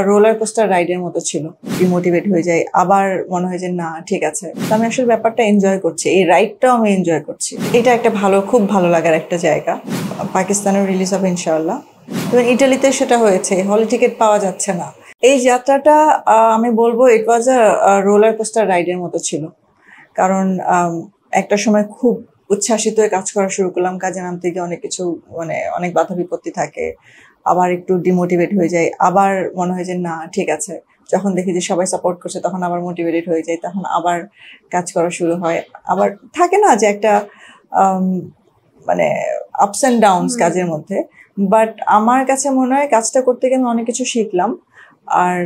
Roller coaster রাইডের মতো ছিল। ডিমোটিভেট হয়ে যায়, আবার মনে হয় যে না ঠিক আছে। তো আমি আসলে ব্যাপারটা এনজয় করছি, এই রাইডটাও আমি এনজয় করছি। এটা একটা খুব ভালো লাগার একটা জায়গা। পাকিস্তানের রিলিজ হবে ইনশাআল্লাহ, এবং ইটালিতে সেটা হয়েছে, হলে টিকিট পাওয়া যাচ্ছে না। এই যাত্রাটা আমি বলবো ইট ওয়াজ আ রোলার কোস্টার রাইডের মতো ছিল। কারণ একটা সময় খুব উচ্ছ্বাসিত হয়ে কাজ করা শুরু করলাম, কাজে নামতে গিয়ে অনেক কিছু অনেক বাধা বিপত্তি থাকে, আবার একটু ডিমোটিভেট হয়ে যায়, আবার মনে হয় যে না ঠিক আছে। যখন দেখি যে সবাই সাপোর্ট করছে তখন আবার মোটিভেটেড হয়ে যায়, তখন আবার কাজ করা শুরু হয়। আবার থাকে না যে একটা আপস অ্যান্ড ডাউনস কাজের মধ্যে। বাট আমার কাছে মনে হয় কাজটা করতে গিয়ে আমি অনেক কিছু শিখলাম। আর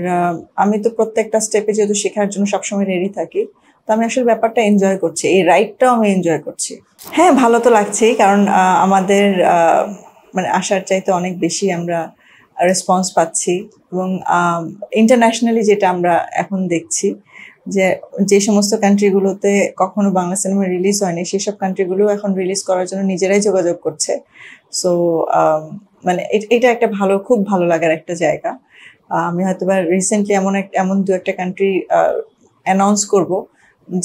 আমি তো প্রত্যেকটা স্টেপে যেহেতু শেখার জন্য সবসময় রেডি থাকি, তো আমি আসলে ব্যাপারটা এনজয় করছি, এই রাইডটাও আমি এনজয় করছি। হ্যাঁ, ভালো তো লাগছেই, কারণ আমাদের আশার চাইতে অনেক বেশি আমরা রেসপন্স পাচ্ছি। এবং ইন্টারন্যাশনালি যেটা আমরা এখন দেখছি যে সমস্ত কান্ট্রিগুলোতে কখনো বাংলা সিনেমা রিলিজ হয়নি, সেসব কান্ট্রিগুলো এখন রিলিজ করার জন্য নিজেরাই যোগাযোগ করছে। সো এটা একটা খুব ভালো লাগার একটা জায়গা। আমি হয়তোবা রিসেন্টলি এমন দু একটা কান্ট্রি অ্যানাউন্স করব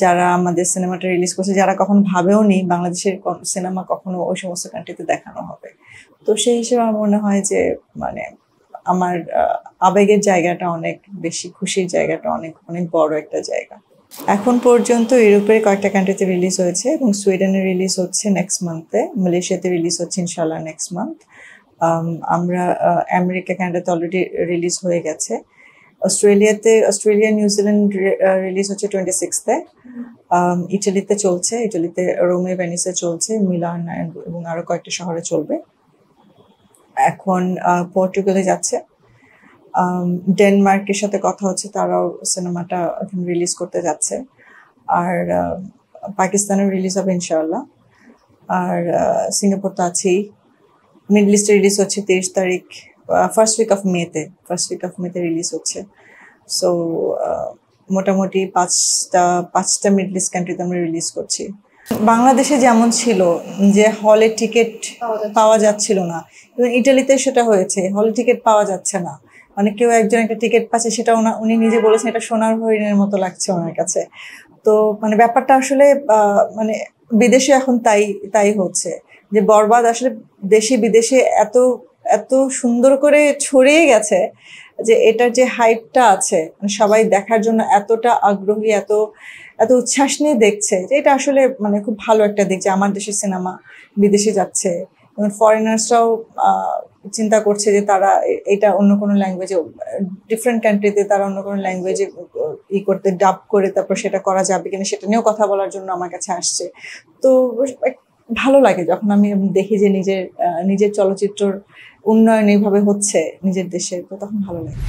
যারা আমাদের সিনেমাটা রিলিজ করছে, যারা কখনো ভাবেও নি বাংলাদেশের সিনেমা কখনো ওই সমস্ত কান্ট্রিতে দেখানো হবে। তো সেই হিসেবে আমার মনে হয় যে আমার আবেগের জায়গাটা অনেক বেশি, খুশির জায়গাটা অনেক অনেক বড় একটা জায়গা। এখন পর্যন্ত ইউরোপের কয়েকটা কান্ট্রিতে রিলিজ হয়েছে, এবং সুইডেনে রিলিজ হচ্ছে নেক্সট মান্থে, মালয়েশিয়াতে রিলিজ হচ্ছে ইনশাআল্লাহ নেক্সট মান্থ। আমরা আমেরিকা, কানাডাতে অলরেডি রিলিজ হয়ে গেছে। অস্ট্রেলিয়া, নিউজিল্যান্ড রিলিজ হচ্ছে 26-এ। ইটালিতে চলছে, ইটালিতে রোমে, ভেনিসে চলছে, মিলান এবং আরো কয়েকটা শহরে চলবে। এখন পর্তুগালে যাচ্ছে। ডেনমার্কের সাথে কথা হচ্ছে, তারাও সিনেমাটা এখন রিলিজ করতে যাচ্ছে। আর পাকিস্তানের রিলিজ হবে ইনশাআল্লাহ। আর সিঙ্গাপুর তো আছেই। মিডল ইস্টে রিলিজ হচ্ছে 23 তারিখ, ফার্স্ট উইক অফ মেতে রিলিজ হচ্ছে। সো মোটামুটি পাঁচটা মিডল ইস্ট কান্ট্রিতে আমরা রিলিজ করছি। বাংলাদেশে যেমন ছিল যে হলে টিকিট পাওয়া যাচ্ছিল না, এবং ইটালিতে সেটা হয়েছে, হলে টিকিট পাওয়া যাচ্ছে না। কেউ একজন একটা টিকিট পাচ্ছে, সেটা উনি নিজে বলেছেন এটা সোনার হরিণের মতো লাগছে ওনার কাছে। তো ব্যাপারটা আসলে বিদেশে এখন তাই হচ্ছে, যে বরবাদ আসলে দেশে বিদেশে এত এত সুন্দর করে ছড়িয়ে গেছে যে এটার যে হাইপটা আছে, সবাই দেখার জন্য এতটা আগ্রহী, এত এত উচ্ছ্বাস নিয়ে দেখছে, যে এটা আসলে খুব ভালো একটা দিক যে আমার দেশের সিনেমা বিদেশে যাচ্ছে। এবং ফরেনার্সরাও চিন্তা করছে যে তারা এটা অন্য কোনো ল্যাঙ্গুয়েজে, ডিফারেন্ট কান্ট্রিতে তারা অন্য কোনো ল্যাঙ্গুয়েজে করতে ডাব করে তারপর সেটা করা যাবে কিনা সেটা নিয়েও কথা বলার জন্য আমার কাছে আসছে। তো ভালো লাগে যখন আমি দেখি যে নিজের চলচ্চিত্রর উন্নয়ন এইভাবে হচ্ছে নিজের দেশে, তো তখন ভালো লাগে।